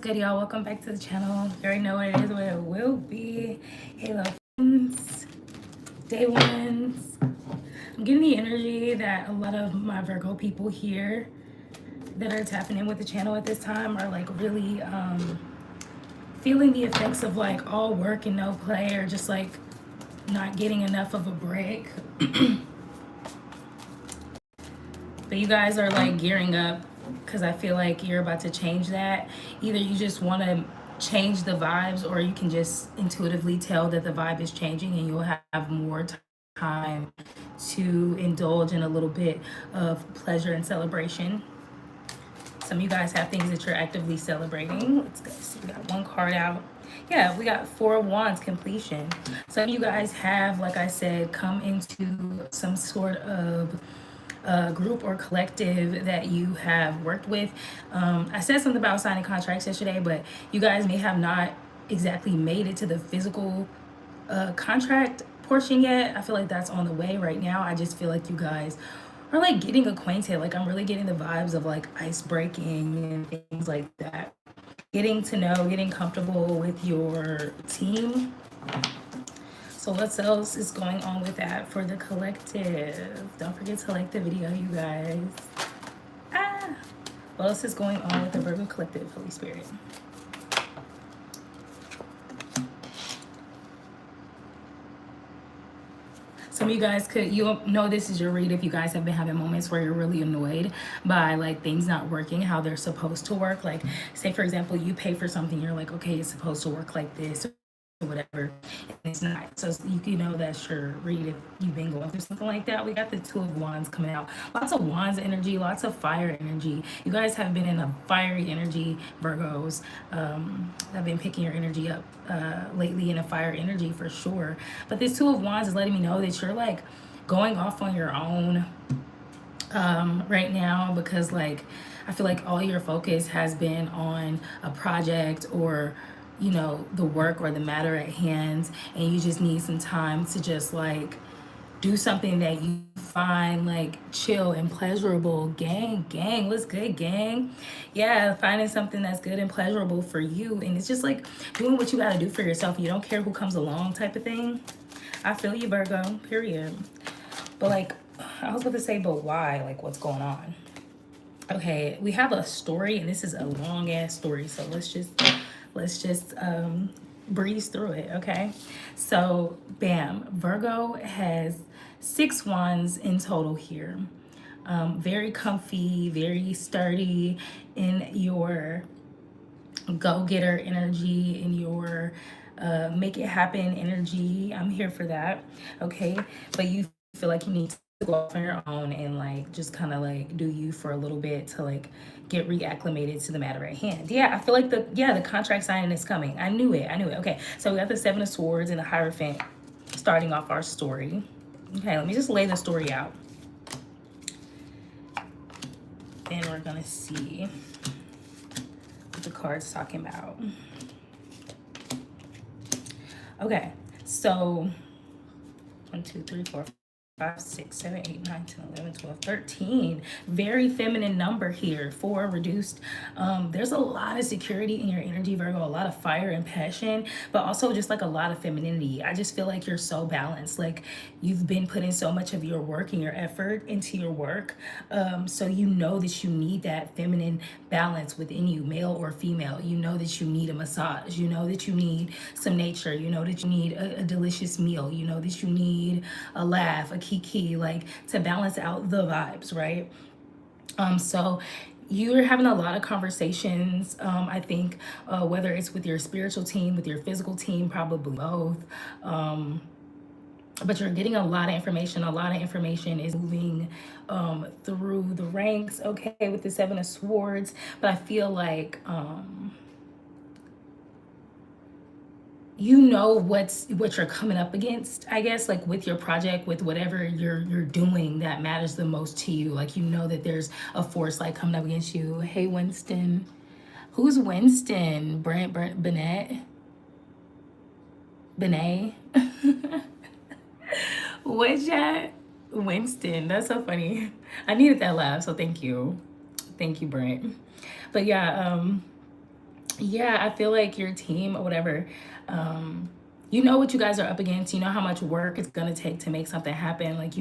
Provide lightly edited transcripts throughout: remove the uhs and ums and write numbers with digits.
Good, y'all. Welcome back to the channel. You already know what it is, what it will be. Hey, love friends, day ones. I'm getting the energy that a lot of my Virgo people here that are tapping in with the channel at this time are like really feeling the effects of like all work and no play, or just like not getting enough of a break. But you guys are like gearing up because I feel like you're about to change that. Either you just want to change the vibes, or you can just intuitively tell that the vibe is changing and you'll have more time to indulge in a little bit of pleasure and celebration. Some of you guys have things that you're actively celebrating. Let's go. So we got one card out. Yeah, we got Four of Wands, completion. Some of you guys have, like I said, come into some sort of group or collective that you have worked with. I said something about signing contracts yesterday, but you guys may have not exactly made it to the physical contract portion yet. I feel like that's on the way right now. I just feel like you guys are like getting acquainted. Like I'm really getting the vibes of like ice breaking and things like that. Getting to know, getting comfortable with your team. So what else is going on with that for the collective? Don't forget to like the video, you guys. What else is going on with the Virgo collective, Holy Spirit? Some of you guys you know this is your read if you guys have been having moments where you're really annoyed by like things not working how they're supposed to work. Like say for example, you pay for something, you're like, okay, it's supposed to work like this or whatever, and it's not. So you know that's your read if you've been going through something like that. We got the Two of Wands coming out. Lots of Wands energy, lots of fire energy. You guys have been in a fiery energy, Virgos. I've been picking your energy up lately in a fire energy for sure. But this Two of Wands is letting me know that you're like going off on your own right now, because like I feel like all your focus has been on a project or you know the work or the matter at hand, and you just need some time to just like do something that you find like chill and pleasurable. Gang, what's good, gang? Yeah, finding something that's good and pleasurable for you, and it's just like doing what you got to do for yourself. You don't care who comes along type of thing. I feel you, Virgo, period. But like I was about to say, but why? Like what's going on? Okay, we have a story, and this is a long ass story, so let's just breeze through it. Okay, so bam, Virgo has 6 wands in total here. Very comfy, very sturdy in your go-getter energy, in your make it happen energy. I'm here for that. Okay, but you feel like you need to go off on your own and like just kind of like do you for a little bit to like get reacclimated to the matter at hand. Yeah, I feel like the contract signing is coming. I knew it. Okay, so we got the Seven of Swords and the Hierophant starting off our story. Okay, let me just lay the story out, and we're gonna see what the card's talking about. Okay, so 1, 2, 3, 4, 5, 6, 7, 8, 9, 10, 11, 12, 13. Very feminine number here. 4 reduced. There's a lot of security in your energy, Virgo, a lot of fire and passion, but also just like a lot of femininity. I just feel like you're so balanced. Like you've been putting so much of your work and your effort into your work. So you know that you need that feminine balance within you, male or female. You know that you need a massage. You know that you need some nature. You know that you need a delicious meal. You know that you need a laugh, a kiki, like to balance out the vibes, right? So you're having a lot of conversations, I think, whether it's with your spiritual team, with your physical team, probably both. But you're getting a lot of information. A lot of information is moving through the ranks, okay, with the Seven of Swords. But I feel like you know what you're coming up against, I guess, like with your project, with whatever you're doing that matters the most to you. Like you know that there's a force like coming up against you. Hey, Winston. Who's Winston? Brent Bennett? Benet? What's that? Winston. That's so funny. I needed that laugh, so thank you. Thank you, Brent. But yeah, Yeah, I feel like your team or whatever, you know what you guys are up against. You know how much work it's gonna take to make something happen. Like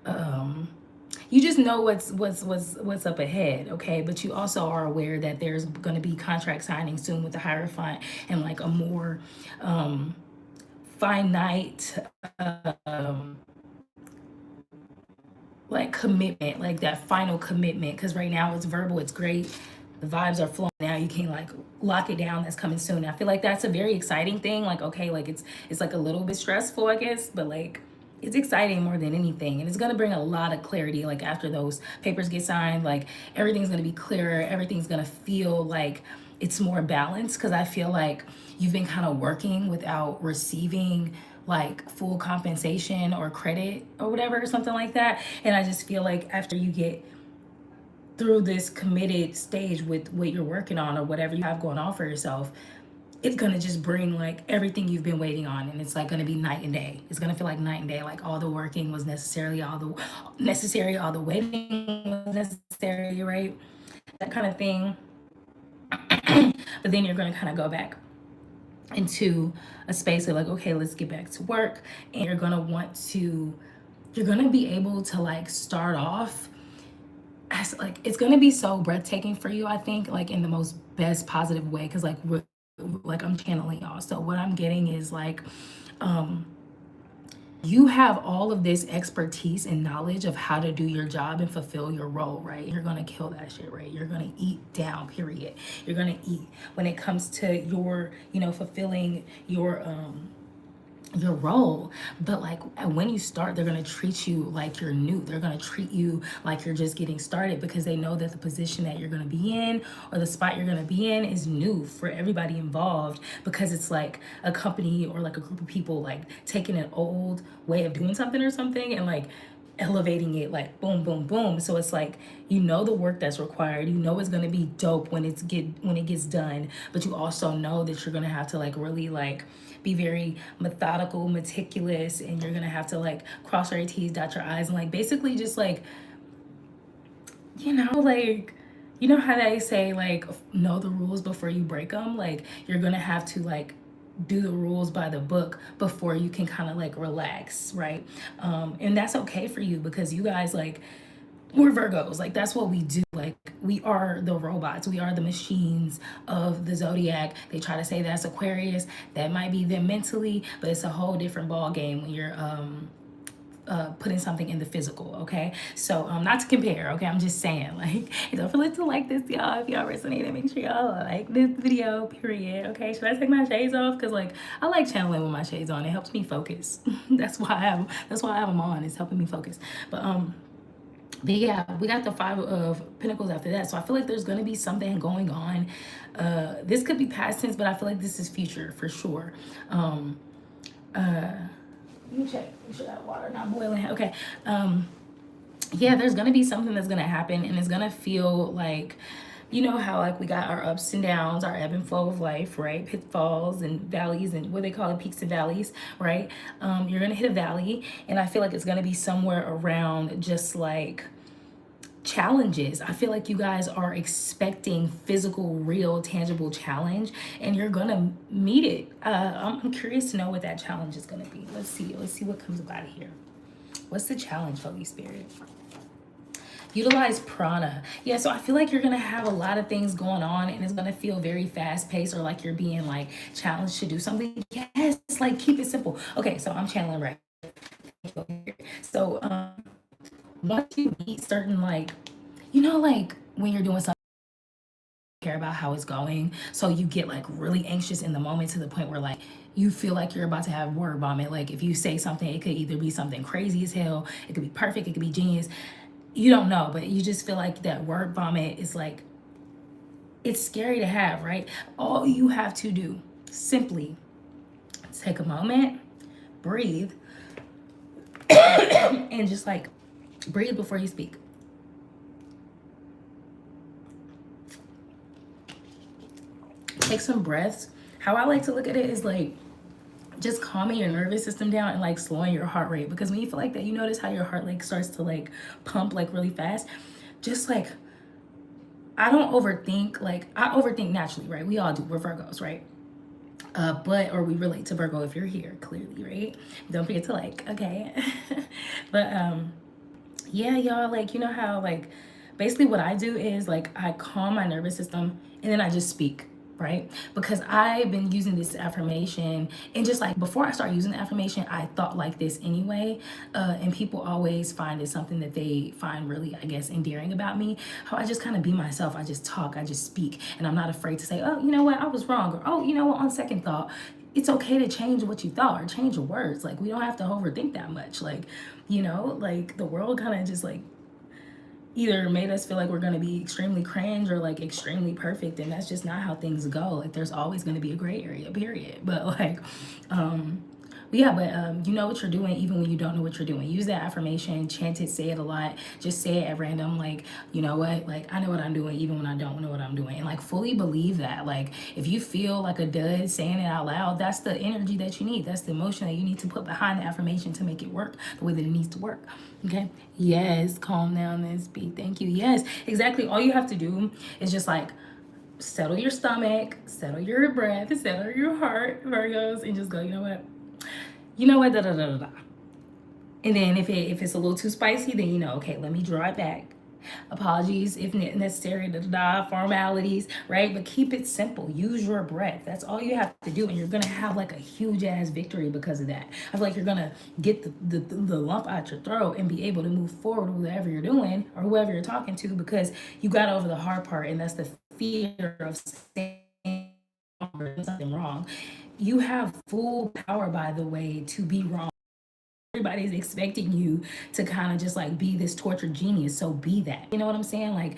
um, you just know what's up ahead, okay? But you also are aware that there's gonna be contract signing soon with the Hierophant and like a more um, finite um, like commitment, like that final commitment. Because right now it's verbal, it's great, the vibes are flowing. Now you can like lock it down. That's coming soon. I feel like that's a very exciting thing. Like okay, like it's like a little bit stressful, I guess, but like it's exciting more than anything, and it's gonna bring a lot of clarity. Like after those papers get signed, like everything's gonna be clearer. Everything's gonna feel like it's more balanced because I feel like you've been kind of working without receiving like full compensation or credit or whatever or something like that. And I just feel like after you get through this committed stage with what you're working on or whatever you have going on for yourself, it's gonna just bring like everything you've been waiting on, and it's like gonna be night and day. It's gonna feel like night and day. Like all the working was necessarily all the necessary, all the waiting was necessary, right? That kind of thing. But then you're gonna kind of go back into a space of like, okay, let's get back to work. And you're gonna be able to like start off as like, it's gonna be so breathtaking for you, I think, like in the most best positive way. Cause like I'm channeling y'all. So what I'm getting is like, um, you have all of this expertise and knowledge of how to do your job and fulfill your role, right? You're gonna kill that shit, right? You're gonna eat down, period. You're gonna eat when it comes to your, fulfilling your role. But like when you start, they're going to treat you like you're new. They're going to treat you like you're just getting started because they know that the position that you're going to be in or the spot you're going to be in is new for everybody involved, because it's like a company or like a group of people like taking an old way of doing something or something and like elevating it like boom boom boom. So it's like, the work that's required, it's going to be dope when it gets done, but you also know that you're going to have to like really like be very methodical, meticulous, and you're going to have to like cross your T's, dot your I's, and like basically just like, like, how they say like know the rules before you break them. Like you're going to have to like do the rules by the book before you can kind of like relax, right? And that's okay for you because you guys like, we're Virgos. Like that's what we do. Like we are the robots. We are the machines of the zodiac. They try to say that's Aquarius. That might be them mentally, but it's a whole different ball game when you're putting something in the physical. Okay, so not to compare. Okay, I'm just saying like, don't forget to like this, y'all. If y'all resonated, make sure y'all like this video. Period. Okay, should I take my shades off? Because like I like channeling with my shades on. It helps me focus. That's why I have them on. It's helping me focus. But yeah, we got the Five of Pentacles after that. So I feel like there's going to be something going on. This could be past tense, but I feel like this is future for sure. Let me check. Make sure that water not boiling. Okay. Yeah, there's going to be something that's going to happen, and it's going to feel like, how like we got our ups and downs, our ebb and flow of life, right? Pitfalls and valleys, and what they call it, peaks and valleys, right? You're gonna hit a valley, and I feel like it's gonna be somewhere around just like challenges. I feel like you guys are expecting physical, real, tangible challenge, and you're gonna meet it. I'm curious to know what that challenge is gonna be. Let's see what comes out of here. What's the challenge, Holy Spirit? Utilize prana. Yeah, so I feel like you're gonna have a lot of things going on, and it's gonna feel very fast paced, or like you're being like challenged to do something. Yes, like keep it simple. Okay, so I'm channeling right. So once you meet certain like, like when you're doing something, care about how it's going, so you get like really anxious in the moment to the point where like you feel like you're about to have word vomit. Like if you say something, it could either be something crazy as hell, it could be perfect, it could be genius. You don't know, but you just feel like that word vomit is like, it's scary to have, right? All you have to do, simply take a moment, breathe, and just like breathe before you speak. Take some breaths. How I like to look at it is like just calming your nervous system down and like slowing your heart rate, because when you feel like that, you notice how your heart like starts to like pump like really fast. Just like, I don't overthink. Like, I overthink naturally, right? We all do. We're Virgos, right? Or we relate to Virgo if you're here, clearly, right? Don't forget to like, okay. But yeah, y'all, like, you know how, like, basically what I do is, like, I calm my nervous system and then I just speak, right? Because I've been using this affirmation, and just like before I start using the affirmation, I thought like this anyway. And people always find it something that they find really, I guess, endearing about me. How I just kind of be myself. I just talk, I just speak, and I'm not afraid to say, oh, you know what, I was wrong, or oh, you know what, on second thought, it's okay to change what you thought or change your words. Like, we don't have to overthink that much. Like, you know, like the world kind of just like either made us feel like we're going to be extremely cringe or like extremely perfect, and that's just not how things go. Like, there's always going to be a gray area, period. But like, yeah, but you know what you're doing even when you don't know what you're doing. Use that affirmation, chant it, say it a lot. Just say it at random. Like, you know what? Like, I know what I'm doing even when I don't know what I'm doing. And like, fully believe that. Like, if you feel like a dud saying it out loud, that's the energy that you need. That's the emotion that you need to put behind the affirmation to make it work the way that it needs to work. Okay? Yes, calm down and speak. Thank you. Yes, exactly. All you have to do is just like settle your stomach, settle your breath, settle your heart, Virgos, and just go, you know what, da da da da da. And then if it's a little too spicy, then you know, okay, let me draw it back. Apologies if necessary, da da da, formalities, right? But keep it simple. Use your breath. That's all you have to do, and you're gonna have like a huge ass victory because of that. I feel like you're gonna get the lump out your throat and be able to move forward with whatever you're doing or whoever you're talking to, because you got over the hard part, and that's the fear of saying something wrong. You have full power, by the way, to be wrong. Everybody's expecting you to kind of just like be this tortured genius. So be that. You know what I'm saying? Like,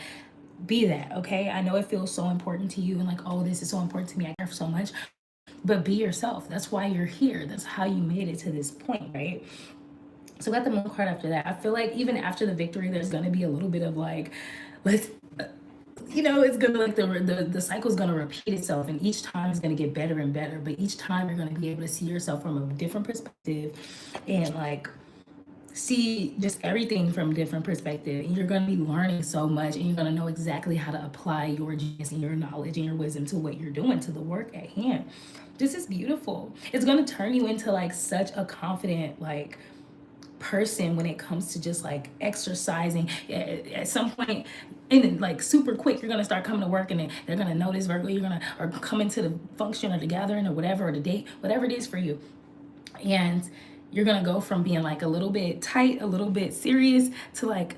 be that, okay? I know it feels so important to you and like, oh, this is so important to me. I care so much. But be yourself. That's why you're here. That's how you made it to this point, right? So we got the moon card after that. I feel like even after the victory, there's gonna be a little bit of like, let's it's gonna like the cycle's gonna repeat itself, and each time it's gonna get better and better. But each time you're gonna be able to see yourself from a different perspective, and like see just everything from a different perspective. And you're gonna be learning so much, and you're gonna know exactly how to apply your genius and your knowledge and your wisdom to what you're doing, to the work at hand. This is beautiful. It's gonna turn you into like such a confident like person when it comes to just like exercising. At some point, and then like super quick, you're gonna start coming to work, and then they're gonna notice, Virgo, you're gonna or come into the function or the gathering or whatever, or the date, whatever it is for you, and you're gonna go from being like a little bit tight, a little bit serious, to like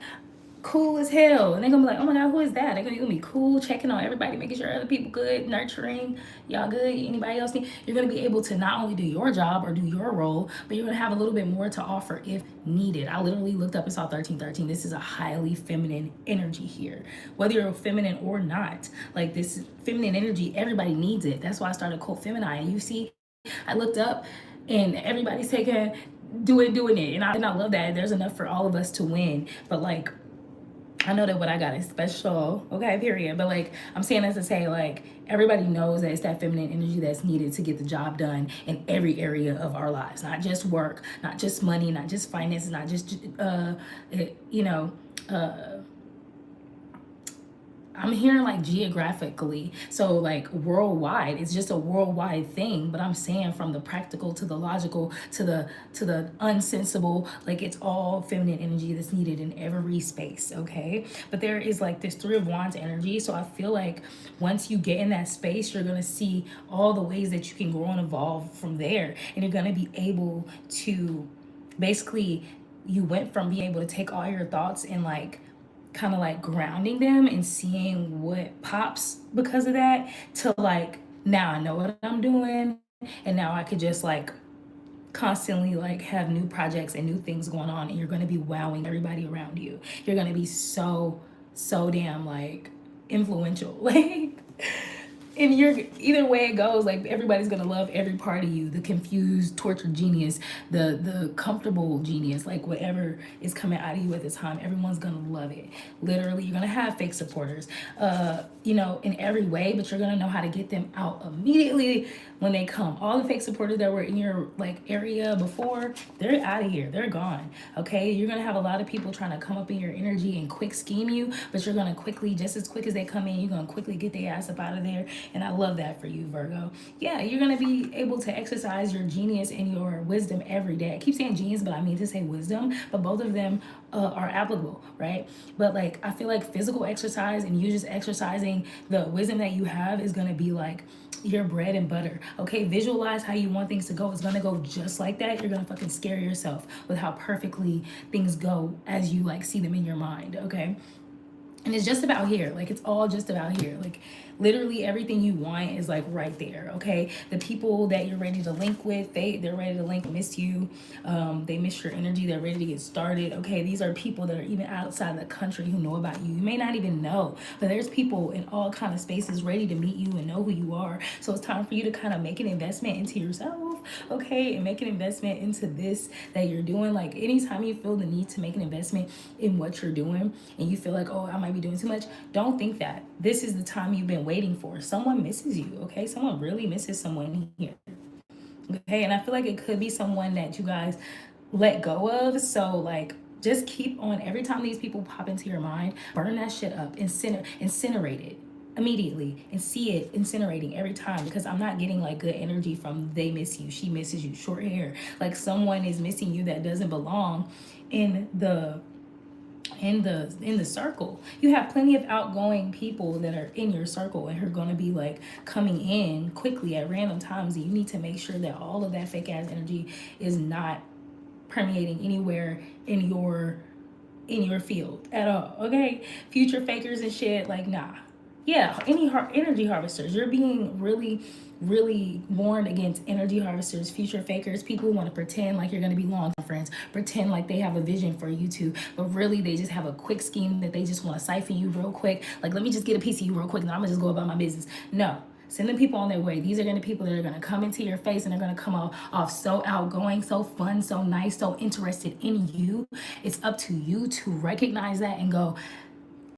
cool as hell. And they're gonna be like, oh my god, who is that? They're gonna be cool, checking on everybody, making sure other people good, nurturing. Y'all good? Anybody else need? You're gonna be able to not only do your job or do your role, but you're gonna have a little bit more to offer if needed. I literally looked up and saw 1313. This is a highly feminine energy here. Whether you're feminine or not, like, this feminine energy, everybody needs it. That's why I started Cult Femini. And you see, I looked up and everybody's doing it. And I love that. There's enough for all of us to win. But like, I know that what I got is special, okay, period. But like, I'm saying this to say, like, everybody knows that it's that feminine energy that's needed to get the job done in every area of our lives. Not just work, not just money, not just finances, not just, I'm hearing like geographically, so like worldwide. It's just a worldwide thing, but I'm saying from the practical to the logical to the unsensible, like, it's all feminine energy that's needed in every space, okay? But there is like this Three of Wands energy, so I feel like once you get in that space, you're gonna see all the ways that you can grow and evolve from there, and you're gonna be able to basically, you went from being able to take all your thoughts and like kind of like grounding them and seeing what pops because of that, to like, now I know what I'm doing, and now I could just like constantly like have new projects and new things going on, and you're going to be wowing everybody around you. You're going to be so damn like influential. Like, And you're, either way it goes, like everybody's gonna love every part of you, the confused tortured genius, the comfortable genius, like whatever is coming out of you at this time, everyone's gonna love it. Literally, you're gonna have fake supporters, you know, in every way, but you're gonna know how to get them out immediately when they come. All the fake supporters that were in your like area before, they're out of here, they're gone. Okay, you're gonna have a lot of people trying to come up in your energy and quick scheme you, but you're gonna quickly, just as quick as they come in, you're gonna quickly get their ass up out of there. And I love that for you, Virgo. Yeah, you're gonna be able to exercise your genius and your wisdom every day. I keep saying genius, but I mean to say wisdom, but both of them are applicable, right? But like, I feel like physical exercise and you just exercising the wisdom that you have is gonna be like your bread and butter. Okay, visualize how you want things to go. It's gonna go just like that. You're gonna fucking scare yourself with how perfectly things go as you like see them in your mind. Okay, and it's just about here. Like, it's all just about here. Like, literally everything you want is like right there. Okay, the people that you're ready to link with, they're ready to link, miss you. They miss your energy, they're ready to get started. Okay, these are people that are even outside the country who know about you. You may not even know, but there's people in all kind of spaces ready to meet you and know who you are. So it's time for you to kind of make an investment into yourself, okay, and make an investment into this that you're doing. Like, anytime you feel the need to make an investment in what you're doing and you feel like, oh, I might be doing too much, don't think that. This is the time you've been waiting for. Someone misses you, okay? Someone really misses someone here, okay? And I feel like it could be someone that you guys let go of. So like, just keep on, every time these people pop into your mind, burn that shit up, incinerate it immediately and see it incinerating every time, because I'm not getting like good energy from they miss you, she misses you, short hair. Like, someone is missing you that doesn't belong in the circle. You have plenty of outgoing people that are in your circle and are going to be like coming in quickly at random times, and you need to make sure that all of that fake ass energy is not permeating anywhere in your field at all. Okay, future fakers and shit, like, nah. Yeah, any energy harvesters, you're being really warned against energy harvesters, future fakers, people who want to pretend like you're going to be long friends, pretend like they have a vision for you too, but really they just have a quick scheme that they just want to siphon you real quick. Like, let me just get a piece of you real quick and I'm gonna just go about my business. No, send them people on their way. These are going to be people that are going to come into your face and they're going to come off so outgoing, so fun, so nice, so interested in you. It's up to you to recognize that and go,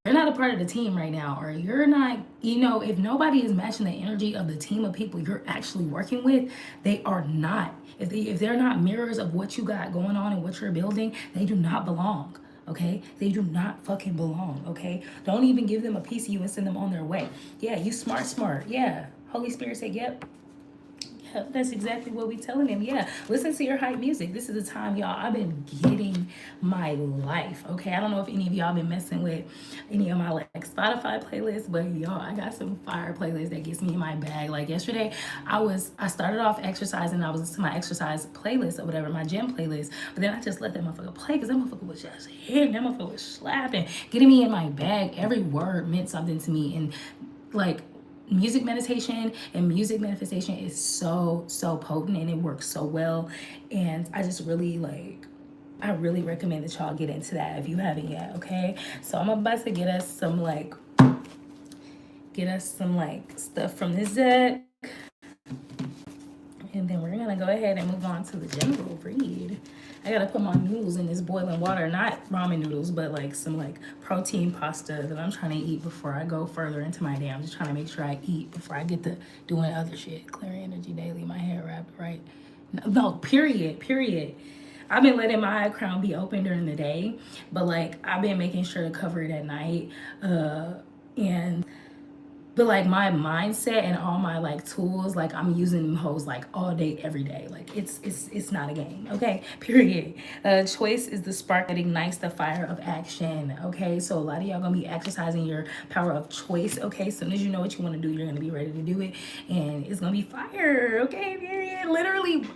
you're not a part of the team right now, or you're not, you know, if nobody is matching the energy of the team of people you're actually working with, they are not. If they're not mirrors of what you got going on and what you're building, they do not belong. Okay, they do not fucking belong. Okay, don't even give them a piece of you and send them on their way. Yeah, you smart. Yeah, Holy Spirit said, yep. That's exactly what we telling them. Yeah, listen to your hype music. This is the time, y'all. I've been getting my life. Okay, I don't know if any of y'all been messing with any of my like Spotify playlists, but y'all, I got some fire playlists that gets me in my bag. Like, yesterday, I started off exercising. I was listening to my exercise playlist or whatever, my gym playlist. But then I just let that motherfucker play because that motherfucker was just hitting. That motherfucker was slapping, getting me in my bag. Every word meant something to me, and like, music meditation and music manifestation is so potent and it works so well. And I just really I really recommend that y'all get into that if you haven't yet. Okay, so I'm about to get us some stuff from this deck, and then we're gonna go ahead and move on to the general read. I gotta put my noodles in this boiling water, not ramen noodles, but like some like protein pasta that I'm trying to eat before I go further into my day. I'm just trying to make sure I eat before I get to doing other shit. Clearing energy daily, my hair wrapped right. No, period. I've been letting my eye crown be open during the day, but like, I've been making sure to cover it at night. But like, my mindset and all my like tools, like, I'm using them hoes like all day, every day. Like, it's not a game. Okay, period. Choice is the spark that ignites the fire of action. Okay, so a lot of y'all gonna be exercising your power of choice. Okay, as soon as you know what you want to do, you're gonna be ready to do it, and it's gonna be fire. Okay, period. Literally,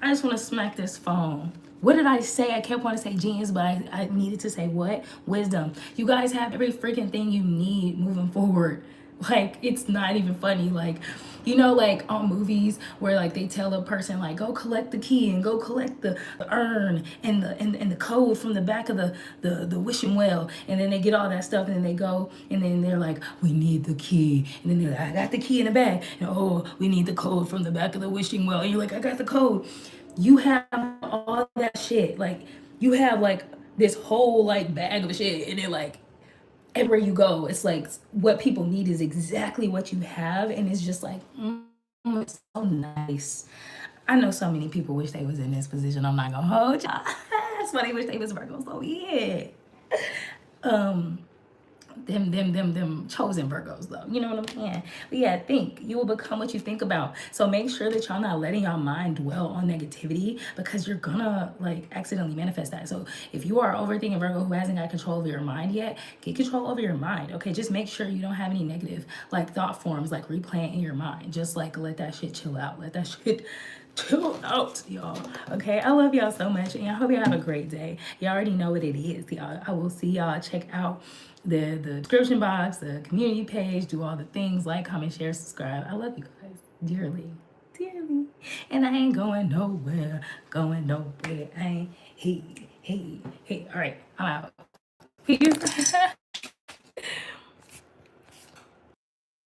I just want to smack this phone. What did I say? I kept wanting to say genius, but I needed to say what? Wisdom. You guys have every freaking thing you need moving forward. Like, it's not even funny. Like, you know, like on movies where like they tell a person like go collect the key and go collect the urn and the code from the back of the wishing well, and then they get all that stuff and then they go and then they're like, we need the key, and then they're like, I got the key in the bag, and oh, we need the code from the back of the wishing well, and you're like, I got the code. You have all that shit, like you have like this whole like bag of shit, and then like everywhere you go, it's like what people need is exactly what you have, and it's just like, it's so nice. I know so many people wish they was in this position. I'm not gonna hold y'all. That's why they wish they was Virgo. So yeah, um, them chosen Virgos though. You know what I'm saying? But yeah, think. You will become what you think about. So make sure that y'all not letting y'all mind dwell on negativity, because you're gonna like accidentally manifest that. So if you are overthinking Virgo who hasn't got control over your mind yet, get control over your mind. Okay, just make sure you don't have any negative like thought forms like replaying in your mind. Just like let that shit chill out. Let that shit chill out, y'all. Okay, I love y'all so much, and I hope y'all have a great day. Y'all already know what it is, y'all. I will see y'all. Check out the description box, the community page, do all the things, like, comment, share, subscribe. I love you guys dearly, dearly, and I ain't going nowhere, going nowhere. I ain't. Hey. All right, I'm out. Peace.